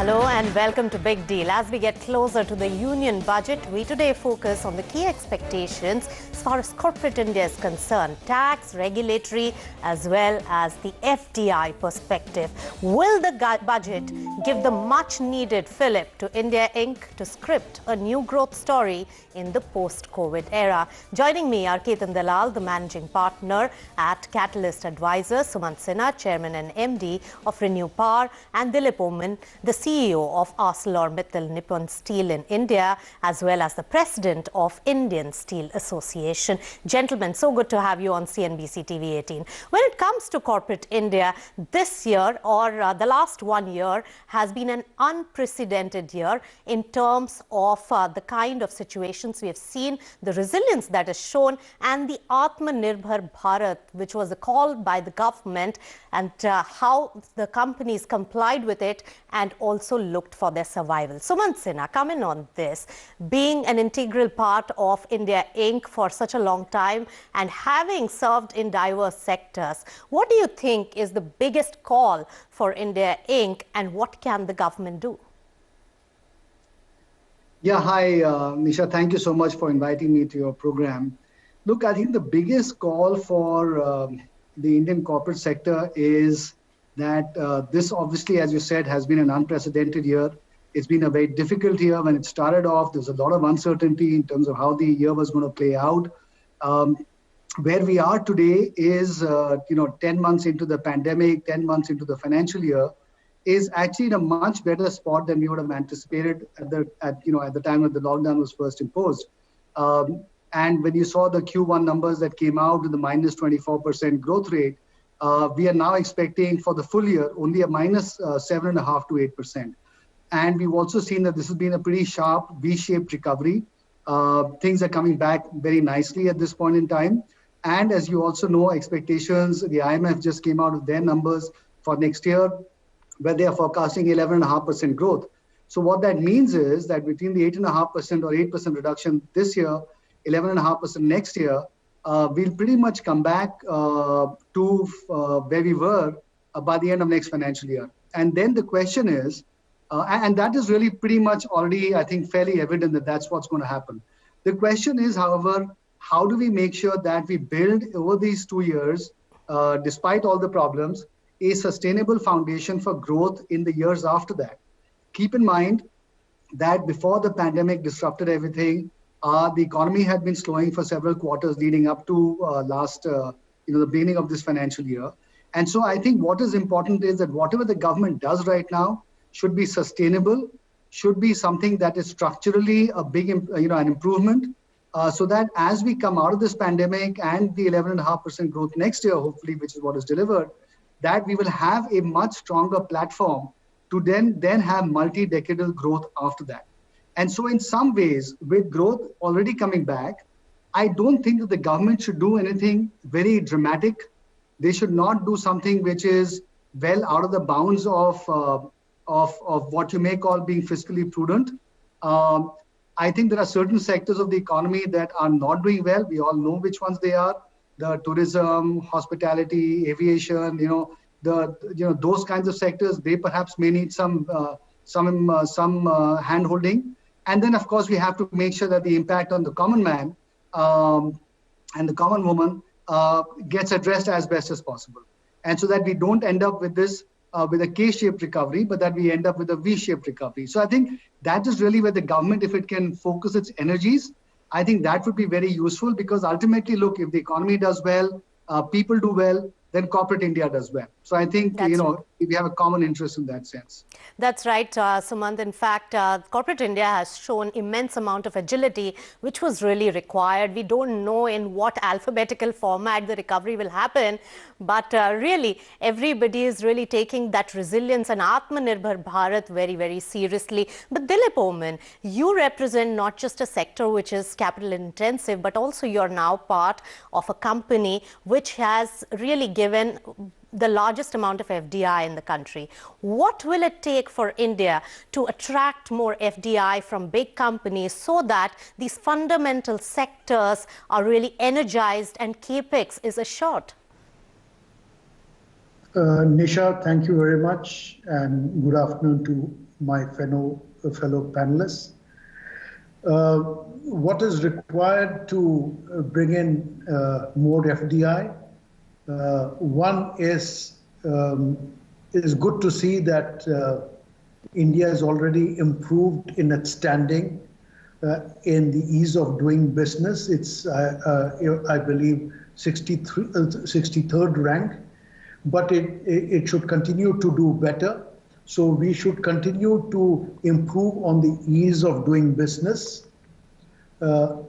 Hello and welcome to Big Deal. As we get closer to the union budget, we today focus on the key expectations as far as corporate India is concerned, tax, regulatory, as well as the FDI perspective. Will the budget give the much needed fillip to India Inc. to script a new growth story in the post-COVID era? Joining me are Ketan Dalal, the managing partner at Catalyst Advisors, Sumant Sinha, chairman and MD of ReNew Power, and Dilip Oman, the CEO of ArcelorMittal Nippon Steel in India, as well as the president of Indian Steel Association. Gentlemen, so good to have you on CNBCTV18. When it comes to corporate India, this year or the last 1 year has been an unprecedented year in terms of the kind of situations we have seen, the resilience that is shown, and the Atmanirbhar Bharat, which was a call by the government, and how the companies complied with it and also looked for their survival. Sumant Sinha, come in on this. Being an integral part of India Inc. for such a long time and having served in diverse sectors, what do you think is the biggest call for India Inc. and what can the government do? Yeah, hi, Nisha. Thank you so much for inviting me to your program. Look, I think the biggest call for the Indian corporate sector is that this obviously, as you said, has been an unprecedented year. It's been a very difficult year. When it started off, there was a lot of uncertainty in terms of how the year was going to play out. Where we are today is, 10 months into the pandemic, 10 months into the financial year, is actually in a much better spot than we would have anticipated at the time that the lockdown was first imposed. And when you saw the Q1 numbers that came out with the minus 24% growth rate, we are now expecting for the full year only a minus 7.5% to 8%. And we've also seen that this has been a pretty sharp V-shaped recovery. Things are coming back very nicely at this point in time. And as you also know, expectations, the IMF just came out with their numbers for next year, where they are forecasting 11.5% growth. So what that means is that between the 8.5% or 8% reduction this year, 11.5% next year, we'll pretty much come back to where we were by the end of next financial year. And then the question is, and that is really pretty much already, I think, fairly evident that that's what's going to happen. The question is, however, how do we make sure that we build over these 2 years, despite all the problems, a sustainable foundation for growth in the years after that? Keep in mind that before the pandemic disrupted everything, the economy had been slowing for several quarters leading up to the beginning of this financial year. And so I think what is important is that whatever the government does right now should be sustainable, should be something that is structurally a big, an improvement, so that as we come out of this pandemic and the 11.5% growth next year, hopefully, which is what is delivered, that we will have a much stronger platform to then have multi-decadal growth after that. And so in some ways, with growth already coming back, I don't think that the government should do anything very dramatic. They should not do something which is well out of the bounds of what you may call being fiscally prudent. I think there are certain sectors of the economy that are not doing well. We all know which ones they are: the tourism, hospitality, aviation. Those kinds of sectors. They perhaps may need some hand-holding. And then, of course, we have to make sure that the impact on the common man and the common woman gets addressed as best as possible. And so that we don't end up with this, with a K-shaped recovery, but that we end up with a V-shaped recovery. So I think that is really where the government, if it can focus its energies, I think that would be very useful, because ultimately, look, if the economy does well, people do well, then corporate India does well. So I think, we have a common interest in that sense. That's right, Sumant. In fact, corporate India has shown immense amount of agility, which was really required. We don't know in what alphabetical format the recovery will happen, but really, everybody is really taking that resilience and Atmanirbhar Bharat very, very seriously. But Dilip Oman, you represent not just a sector which is capital intensive, but also you're now part of a company which has really given the largest amount of FDI in the country. What will it take for India to attract more FDI from big companies so that these fundamental sectors are really energized and capex is assured? Nisha, thank you very much, and good afternoon to my fellow panelists. What is required to bring in more FDI? One is good to see that India has already improved in its standing in the ease of doing business. It's, I believe, 63rd rank, but it should continue to do better. So we should continue to improve on the ease of doing business.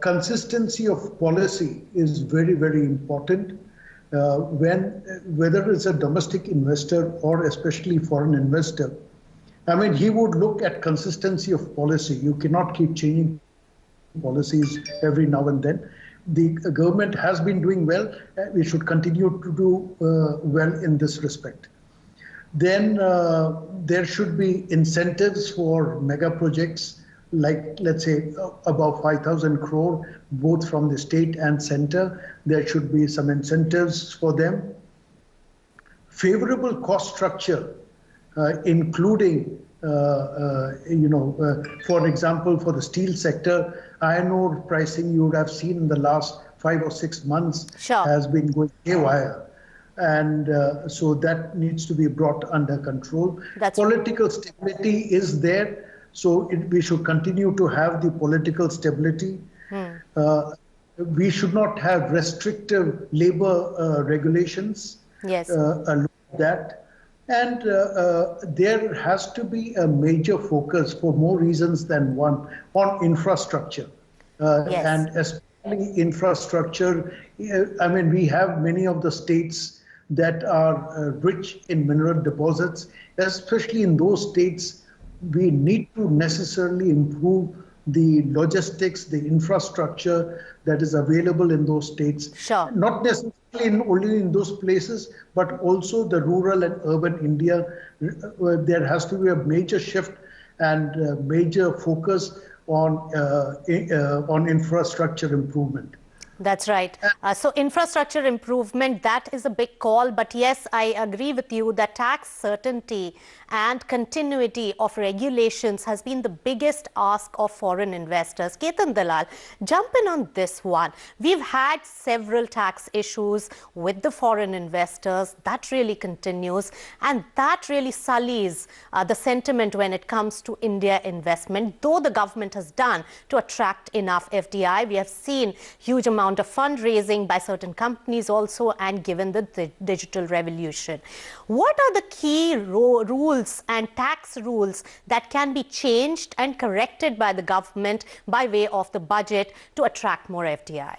Consistency of policy is very, very important. Whether it's a domestic investor or especially foreign investor, I mean, he would look at consistency of policy. You cannot keep changing policies every now and then. The government has been doing well. We should continue to do well in this respect. Then there should be incentives for mega projects, like, let's say, above 5,000 crore, both from the state and center. There should be some incentives for them. Favorable cost structure, including, for example, for the steel sector, iron ore pricing, you would have seen in the last 5 or 6 months has been going haywire. And so that needs to be brought under control. Political stability is there, so we should continue to have the political stability. We should not have restrictive labor regulations. Yes. That. And there has to be a major focus, for more reasons than one, on infrastructure. And especially infrastructure. I mean, we have many of the states that are rich in mineral deposits. Especially in those states, we need to necessarily improve the logistics, the infrastructure that is available in those states. Not necessarily only in those places, but also the rural and urban India. There has to be a major shift and major focus on infrastructure improvement. That's right. So infrastructure improvement, that is a big call. But yes, I agree with you that tax certainty and continuity of regulations has been the biggest ask of foreign investors. Ketan Dalal, jump in on this one. We've had several tax issues with the foreign investors. That really continues. And that really sullies the sentiment when it comes to India investment, though the government has done to attract enough FDI. We have seen huge amount of fundraising by certain companies also, and given the digital revolution. What are the key rules and tax rules that can be changed and corrected by the government by way of the budget to attract more FDI?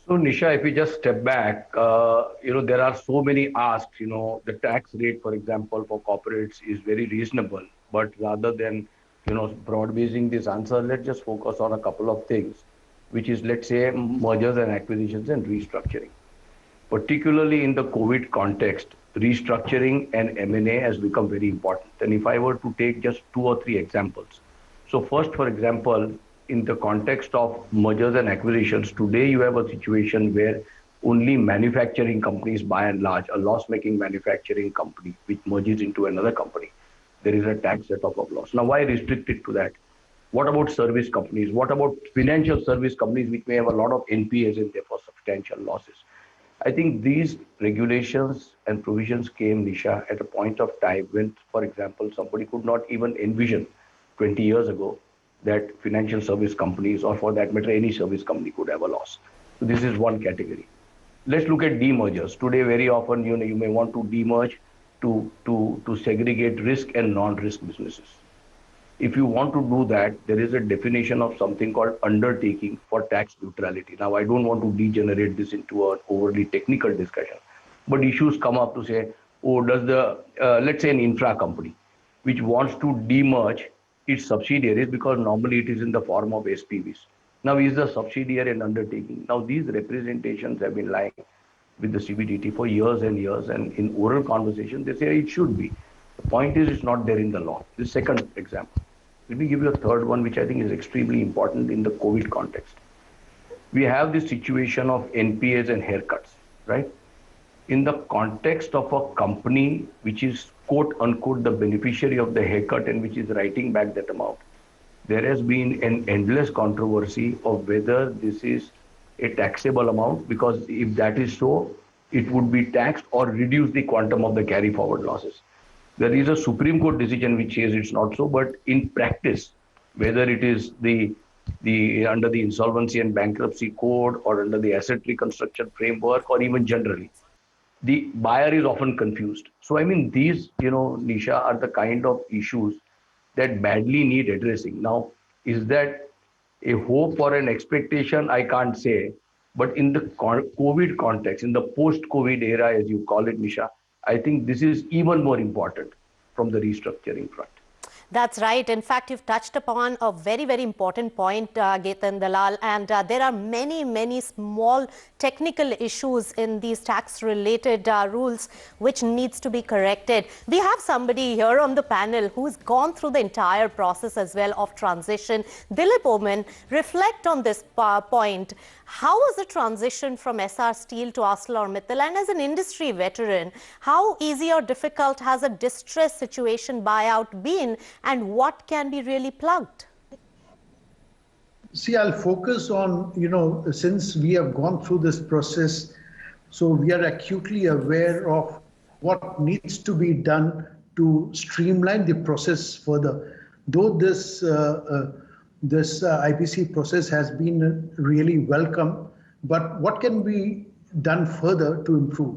So, Nisha, if we just step back, there are so many asks. The tax rate, for example, for corporates is very reasonable. But rather than, broad-basing this answer, let's just focus on a couple of things, which is, let's say, mergers and acquisitions and restructuring. Particularly in the COVID context, restructuring and M&A has become very important. And if I were to take just 2 or 3 examples. So first, for example, in the context of mergers and acquisitions, today you have a situation where only manufacturing companies, by and large, a loss-making manufacturing company which merges into another company, there is a tax set-off of loss. Now, why restrict it to that? What about service companies? What about financial service companies which may have a lot of NPAs and therefore substantial losses? I think these regulations and provisions came, Nisha, at a point of time when, for example, somebody could not even envision 20 years ago that financial service companies, or for that matter, any service company, could have a loss. So this is one category. Let's look at demergers. Today, very often, you may want to demerge to segregate risk and non-risk businesses. If you want to do that, there is a definition of something called undertaking for tax neutrality. Now, I don't want to degenerate this into an overly technical discussion, but issues come up to say, oh, does let's say an infra company, which wants to demerge its subsidiaries, because normally it is in the form of SPVs. Now, is the subsidiary an undertaking? Now, these representations have been lying with the CBDT for years and years, and in oral conversation, they say it should be. The point is, it's not there in the law. The second example. Let me give you a third one, which I think is extremely important in the COVID context. We have this situation of NPAs and haircuts, right? in the context of a company which is quote unquote the beneficiary of the haircut and which is writing back that amount, there has been an endless controversy of whether this is a taxable amount, because if that is so, it would be taxed or reduce the quantum of the carry forward losses. There is a Supreme Court decision which says it's not so, but in practice, whether it is the under the insolvency and bankruptcy code or under the asset reconstruction framework or even generally, the buyer is often confused. So I mean, these, Nisha, are the kind of issues that badly need addressing. Now, is that a hope or an expectation? I can't say. But in the COVID context, in the post-COVID era, as you call it, Nisha, I think this is even more important from the restructuring front. That's right. In fact, you've touched upon a very, very important point, Getan Dalal, and there are many, many small technical issues in these tax-related rules which needs to be corrected. We have somebody here on the panel who's gone through the entire process as well of transition. Dilip Oman, reflect on this point. How was the transition from Essar Steel to ArcelorMittal? And as an industry veteran, how easy or difficult has a distress situation buyout been, and what can be really plugged? See, I'll focus on, since we have gone through this process, so we are acutely aware of what needs to be done to streamline the process further. Though this IBC process has been really welcome, but what can be done further to improve?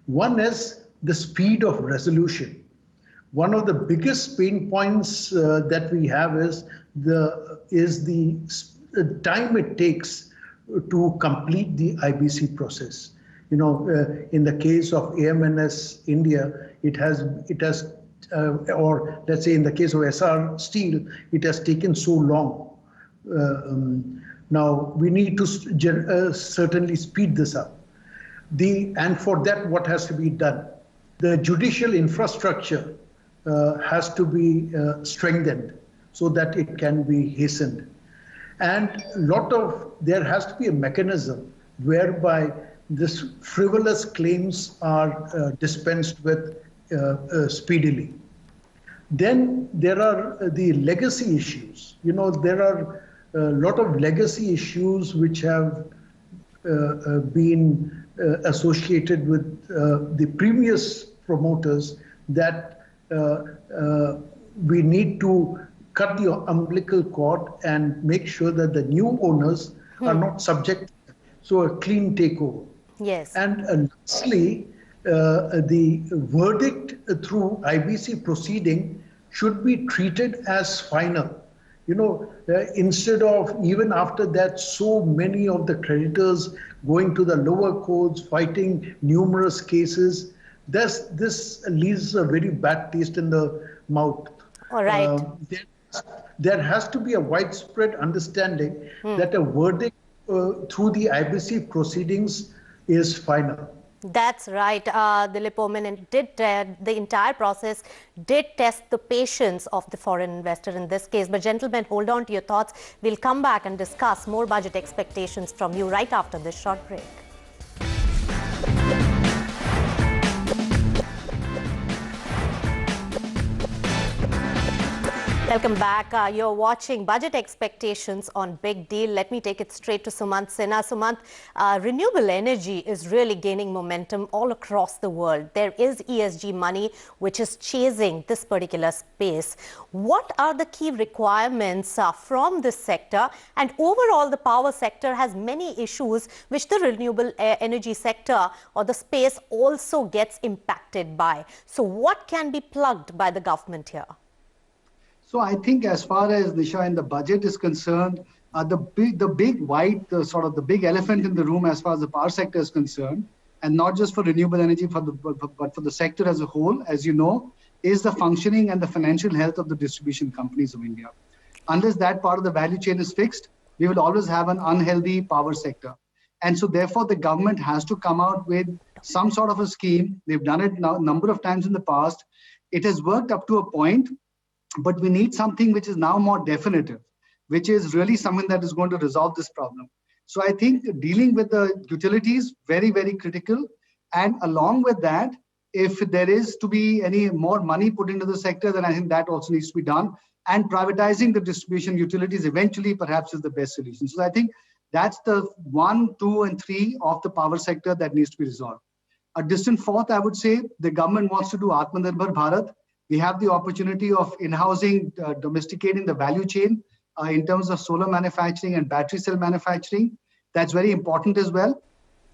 One is the speed of resolution. One of the biggest pain points that we have is the time it takes to complete the IBC process. In the case of AMNS India, it has or let's say in the case of Essar Steel, it has taken so long. Now we need to certainly speed this up. And for that, what has to be done? The judicial infrastructure has to be strengthened so that it can be hastened. And there has to be a mechanism whereby this frivolous claims are dispensed with speedily. Then there are the legacy issues. There are a lot of legacy issues which have been associated with the previous promoters that we need to cut the umbilical cord and make sure that the new owners are not subject. So a clean takeover. Yes. And lastly, the verdict through IBC proceeding should be treated as final. Instead of even after that, so many of the creditors going to the lower courts, fighting numerous cases, this leaves a very bad taste in the mouth. All right. There has to be a widespread understanding that a verdict through the IBC proceedings is final. That's right, Dilip Oman, and the entire process did test the patience of the foreign investor in this case. But gentlemen, hold on to your thoughts. We'll come back and discuss more budget expectations from you right after this short break. Welcome back. You're watching Budget Expectations on Big Deal. Let me take it straight to Sumant Sinha. Sumant, renewable energy is really gaining momentum all across the world. There is ESG money which is chasing this particular space. What are the key requirements from this sector? And overall, the power sector has many issues which the renewable energy sector or the space also gets impacted by. So what can be plugged by the government here? So I think as far as Nisha in the budget is concerned, the big elephant in the room as far as the power sector is concerned, and not just for renewable energy, but for the sector as a whole, as you know, is the functioning and the financial health of the distribution companies of India. Unless that part of the value chain is fixed, we will always have an unhealthy power sector. And so therefore the government has to come out with some sort of a scheme. They've done it now a number of times in the past. It has worked up to a point. But we need something which is now more definitive, which is really something that is going to resolve this problem. So I think dealing with the utilities, very, very critical. And along with that, if there is to be any more money put into the sector, then I think that also needs to be done. And privatizing the distribution utilities eventually perhaps is the best solution. So I think that's the 1, 2, and 3 of the power sector that needs to be resolved. A distant fourth, I would say, the government wants to do Atmanirbhar Bharat. We have the opportunity of in-housing, domesticating the value chain in terms of solar manufacturing and battery cell manufacturing. That's very important as well.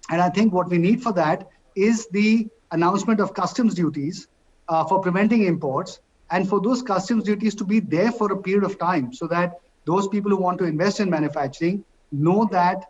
And I think what we need for that is the announcement of customs duties for preventing imports, and for those customs duties to be there for a period of time, so that those people who want to invest in manufacturing know that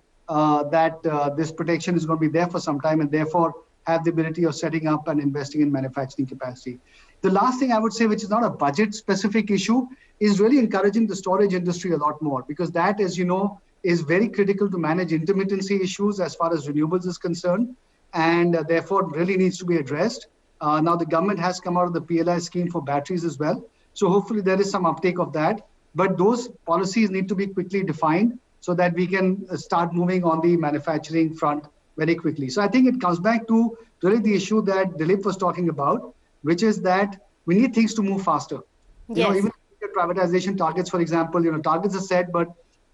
this protection is going to be there for some time, and therefore have the ability of setting up and investing in manufacturing capacity. The last thing I would say, which is not a budget specific issue, is really encouraging the storage industry a lot more, because that, as you know, is very critical to manage intermittency issues as far as renewables is concerned, and therefore really needs to be addressed. Now the government has come out of the PLI scheme for batteries as well. So hopefully there is some uptake of that, but those policies need to be quickly defined so that we can start moving on the manufacturing front very quickly. So I think it comes back to really the issue that Dilip was talking about, which is that we need things to move faster. Yes. You know, even privatization targets, for example, targets are set, but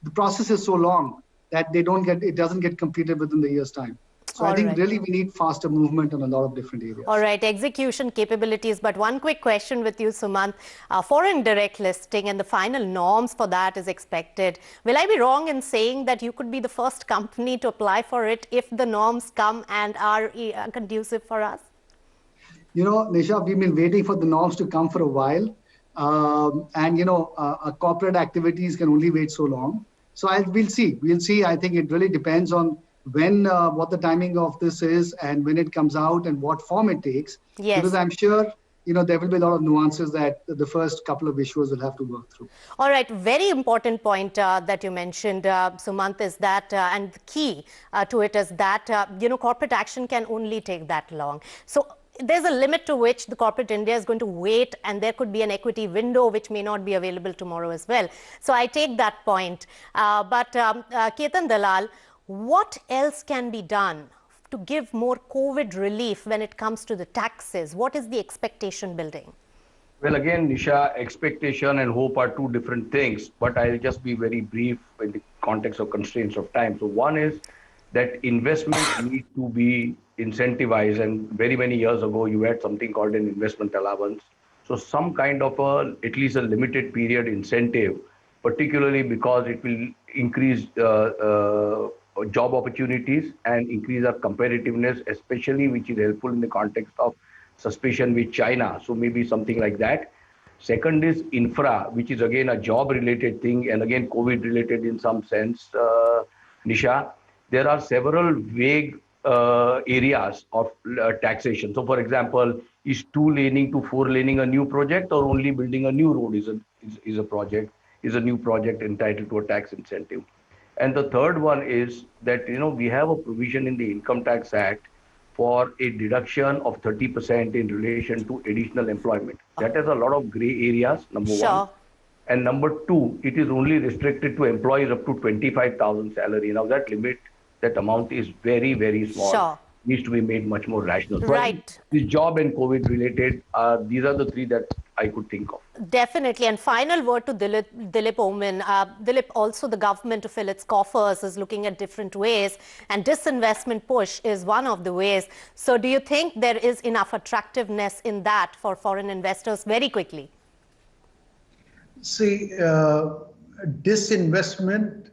the process is so long that it doesn't get completed within the year's time. So I think really we need faster movement on a lot of different areas. All right, execution capabilities. But one quick question with you, Sumant. Foreign direct listing and the final norms for that is expected. Will I be wrong in saying that you could be the first company to apply for it if the norms come and are conducive for us? Nisha, we've been waiting for the norms to come for a while. Corporate activities can only wait so long. So we'll see. We'll see. I think it really depends on what the timing of this is and when it comes out and what form it takes. Yes. Because I'm sure, there will be a lot of nuances that the first couple of issuers will have to work through. All right. Very important point that you mentioned, Sumant, is that, and the key to it is that, corporate action can only take that long. So there's a limit to which the corporate India is going to wait, and there could be an equity window which may not be available tomorrow as well. So I take that point. But Ketan Dalal, what else can be done to give more COVID relief when it comes to the taxes? What is the expectation building? Well, again, Nisha, expectation and hope are two different things, but I'll just be very brief in the context of constraints of time. So one is that investment needs to be incentivized, and very many years ago, you had something called an investment allowance. So some kind of at least a limited period incentive, particularly because it will increase job opportunities and increase our competitiveness, especially which is helpful in the context of suspicion with China. So maybe something like that. Second is infra, which is again a job related thing, and again COVID related in some sense, Nisha. There are several vague areas of taxation. So for example, is 2-laning to 4-laning a new project, or only building a new road is a new project entitled to a tax incentive? And the third one is that, we have a provision in the Income Tax Act for a deduction of 30% in relation to additional employment. That has a lot of gray areas, number one. And number two, it is only restricted to employees up to 25,000 salary. Now that amount is very, very small. Needs to be made much more rational. Right. So this job and COVID related, these are the three that I could think of. Definitely. And final word to Dilip Oman. Dilip, also the government to fill its coffers is looking at different ways, and disinvestment push is one of the ways. So do you think there is enough attractiveness in that for foreign investors very quickly? See, disinvestment,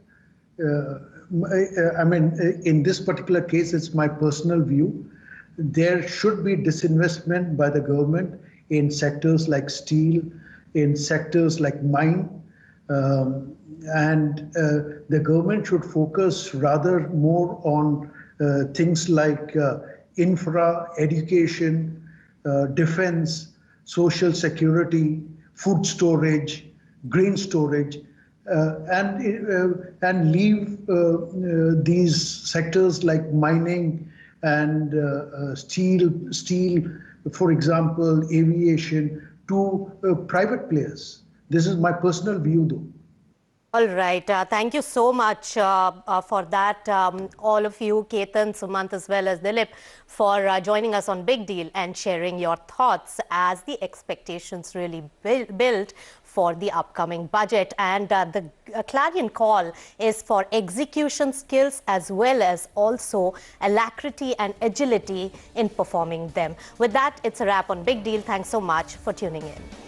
in this particular case, it's my personal view. There should be disinvestment by the government in sectors like steel, in sectors like mine, and the government should focus rather more on things like infra, education, defense, social security, food storage, grain storage, and leave these sectors like mining and steel, for example, aviation, to private players. This is my personal view, though. All right. Thank you so much for that, all of you, Ketan, Sumant, as well as Dilip, for joining us on Big Deal and sharing your thoughts as the expectations really build for the upcoming budget. And the clarion call is for execution skills as well as also alacrity and agility in performing them. With that, it's a wrap on Big Deal. Thanks so much for tuning in.